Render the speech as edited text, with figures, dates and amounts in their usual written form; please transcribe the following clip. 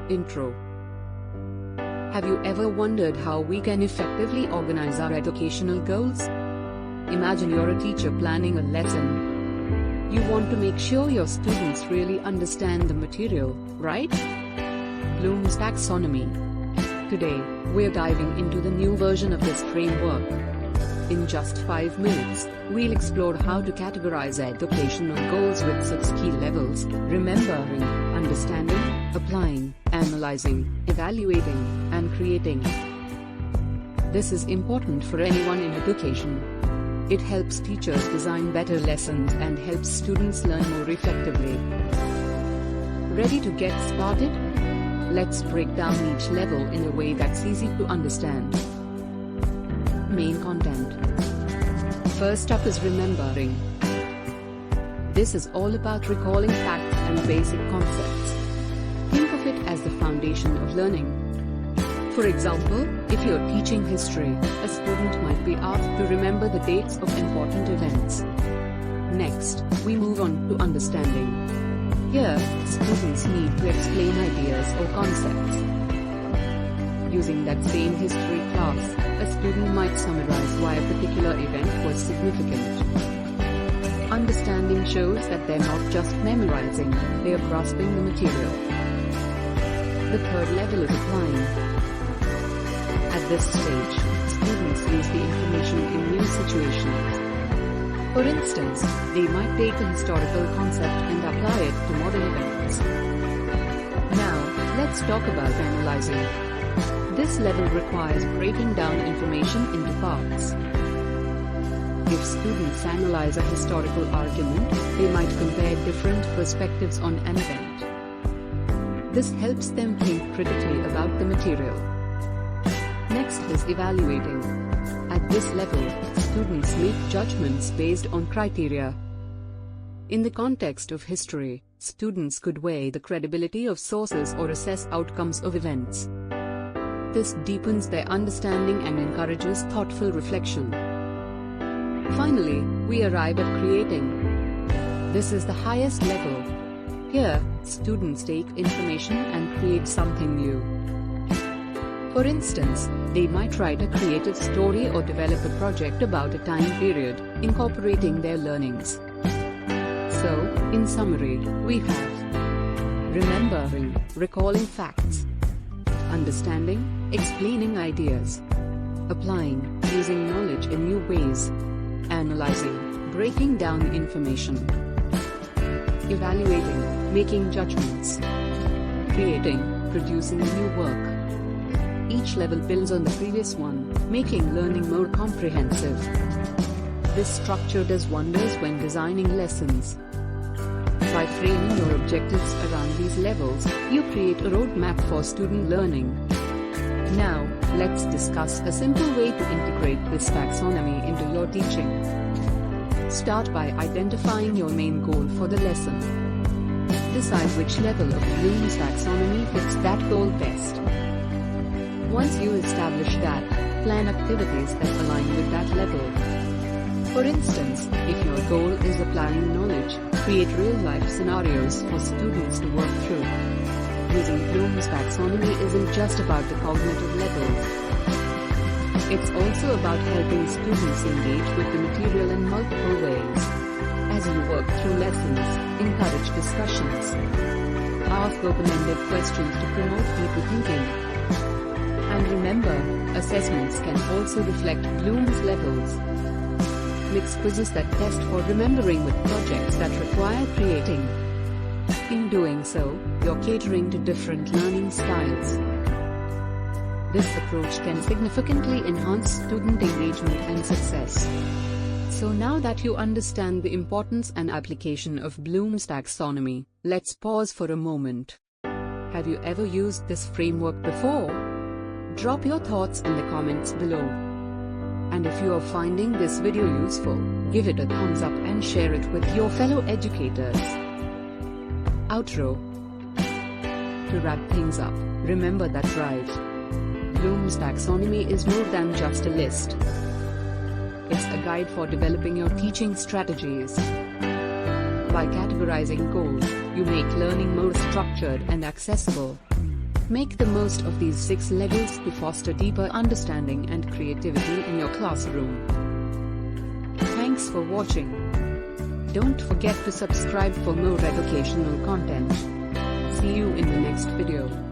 Intro. Have you ever wondered how we can effectively organize our educational goals? Imagine you're a teacher planning a lesson. You want to make sure your students really understand the material, right? Bloom's Taxonomy. Today, we're diving into the new version of this framework. In just 5 minutes, we'll explore how to categorize educational goals with 6 key levels: remembering, understanding, applying, analyzing, evaluating, and creating. This is important for anyone in education. It helps teachers design better lessons and helps students learn more effectively. Ready to get started? Let's break down each level in a way that's easy to understand. Main content. First up is remembering. This is all about recalling facts and basic concepts. Think of it as the foundation of learning. For example, if you're teaching history, a student might be asked to remember the dates of important events. Next, we move on to understanding. Here, students need to explain ideas or concepts. Using that same history class, a student might summarize why a particular event was significant. Understanding shows that they're not just memorizing, they are grasping the material. The third level is applying. At this stage, students use the information in new situations. For instance, they might take a historical concept and apply it to modern events. Now, let's talk about analyzing. This level requires breaking down information into parts. If students analyze a historical argument, they might compare different perspectives on an event. This helps them think critically about the material. Next is evaluating. At this level, students make judgments based on criteria. In the context of history, students could weigh the credibility of sources or assess outcomes of events. This deepens their understanding and encourages thoughtful reflection. Finally, we arrive at creating. This is the highest level. Here, students take information and create something new. For instance, they might write a creative story or develop a project about a time period, incorporating their learnings. So, in summary, we have remembering, recalling facts; understanding, explaining ideas; applying, using knowledge in new ways; analyzing, breaking down information; evaluating, making judgments; creating, producing new work. Each level builds on the previous one, making learning more comprehensive. This structure does wonders when designing lessons. By framing your objectives around these levels, you create a roadmap for student learning. Now, let's discuss a simple way to integrate this taxonomy into your teaching. Start by identifying your main goal for the lesson. Decide which level of Bloom's taxonomy fits that goal best. Once you establish that, plan activities that align with that level. For instance, if your goal is applying knowledge, create real-life scenarios for students to work through. Using Bloom's taxonomy isn't just about the cognitive level. It's also about helping students engage with the material in multiple ways. As you work through lessons, encourage discussions. Ask open-ended questions to promote deeper thinking. And remember, assessments can also reflect Bloom's levels. Mix quizzes that test for remembering with projects that require creating. In doing so, you're catering to different learning styles. This approach can significantly enhance student engagement and success. So now that you understand the importance and application of Bloom's taxonomy, let's pause for a moment. Have you ever used this framework before? Drop your thoughts in the comments below. And if you are finding this video useful, give it a thumbs up and share it with your fellow educators. Outro. To wrap things up, remember that drive. Bloom's taxonomy is more than just a list. It's a guide for developing your teaching strategies. By categorizing goals, you make learning more structured and accessible. Make the most of these 6 levels to foster deeper understanding and creativity in your classroom. Thanks for watching. Don't forget to subscribe for more educational content. See you in the next video.